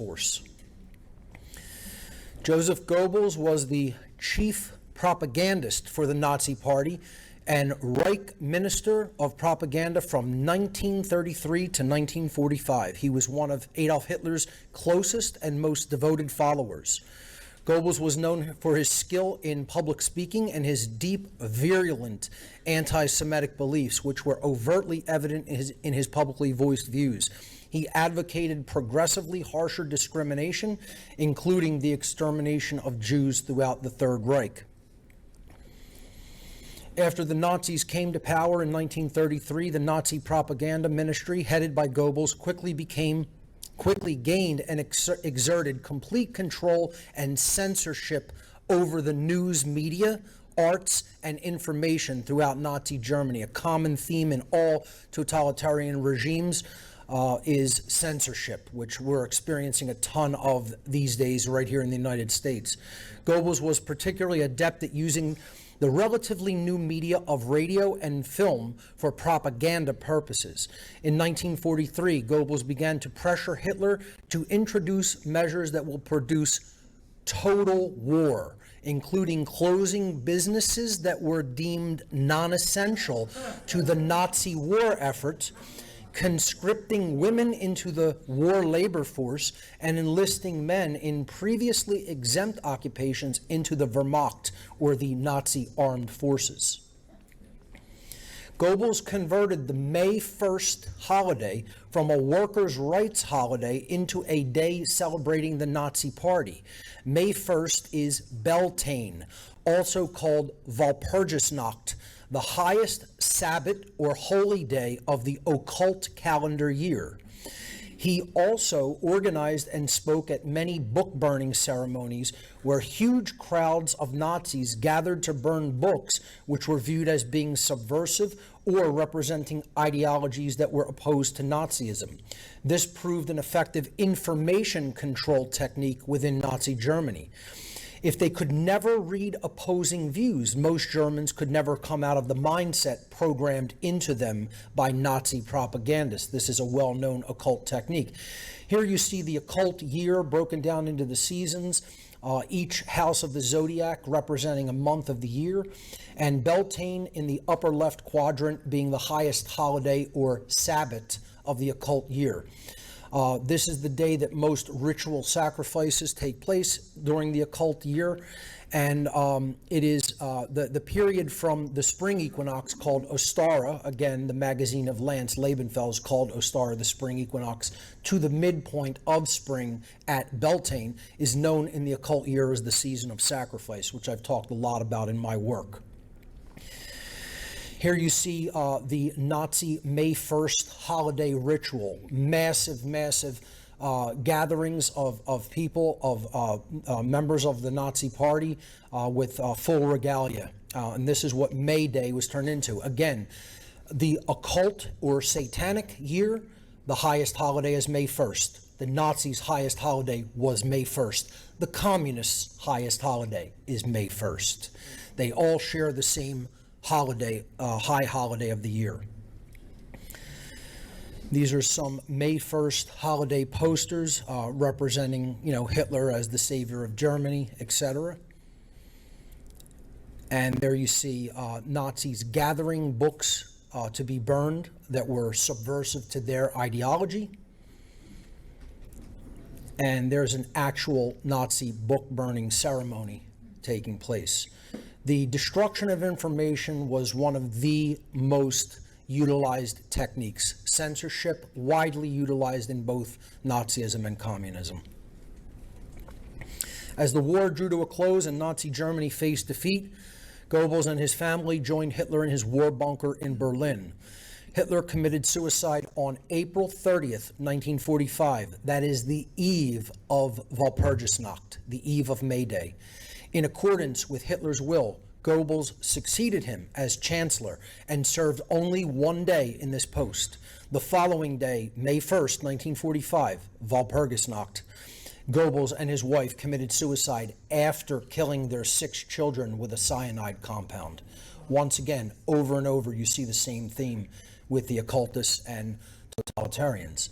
force. Joseph Goebbels was the chief propagandist for the Nazi Party and Reich Minister of Propaganda from 1933 to 1945. He was one of Adolf Hitler's closest and most devoted followers. Goebbels was known for his skill in public speaking and his deep, virulent anti-Semitic beliefs, which were overtly evident in his publicly voiced views. He advocated progressively harsher discrimination, including the extermination of Jews throughout the Third Reich. After the Nazis came to power in 1933, the Nazi propaganda ministry, headed by Goebbels, quickly gained and exerted complete control and censorship over the news media, arts, and information throughout Nazi Germany. A common theme in all totalitarian regimes is censorship, which we're experiencing a ton of these days right here in the United States. Goebbels was particularly adept at using the relatively new media of radio and film for propaganda purposes. In 1943, Goebbels began to pressure Hitler to introduce measures that will produce total war, including closing businesses that were deemed non-essential to the Nazi war effort, conscripting women into the war labor force, and enlisting men in previously exempt occupations into the Wehrmacht, or the Nazi armed forces. Goebbels converted the May 1st holiday from a workers' rights holiday into a day celebrating the Nazi Party. May 1st is Beltane, also called Walpurgisnacht, the highest Sabbath or holy day of the occult calendar year. He also organized and spoke at many book-burning ceremonies where huge crowds of Nazis gathered to burn books which were viewed as being subversive or representing ideologies that were opposed to Nazism. This proved an effective information control technique within Nazi Germany. If they could never read opposing views, most Germans could never come out of the mindset programmed into them by Nazi propagandists. This is a well-known occult technique. Here you see the occult year broken down into the seasons, each house of the zodiac representing a month of the year, and Beltane in the upper left quadrant being the highest holiday or Sabbath of the occult year. This is the day that most ritual sacrifices take place during the occult year, and it is the period from the spring equinox called Ostara, again the magazine of Lance Labenfels called Ostara the spring equinox, to the midpoint of spring at Beltane is known in the occult year as the season of sacrifice, which I've talked a lot about in my work. Here you see the Nazi May 1st holiday ritual, massive gatherings of people, of members of the Nazi Party with full regalia. And this is what May Day was turned into. Again, the occult or satanic year, the highest holiday is May 1st. The Nazis' highest holiday was May 1st. The communists' highest holiday is May 1st. They all share the same holiday, high holiday of the year. These are some May 1st holiday posters representing, Hitler as the savior of Germany, etc. And there you see Nazis gathering books to be burned that were subversive to their ideology. And there's an actual Nazi book burning ceremony taking place. The destruction of information was one of the most utilized techniques. Censorship, widely utilized in both Nazism and communism. As the war drew to a close and Nazi Germany faced defeat, Goebbels and his family joined Hitler in his war bunker in Berlin. Hitler committed suicide on April 30th, 1945. That is the eve of Walpurgisnacht, the eve of May Day. In accordance with Hitler's will, Goebbels succeeded him as chancellor and served only one day in this post. The following day, May 1st, 1945, Walpurgisnacht, Goebbels and his wife committed suicide after killing their 6 children with a cyanide compound. Once again, over and over, you see the same theme with the occultists and totalitarians.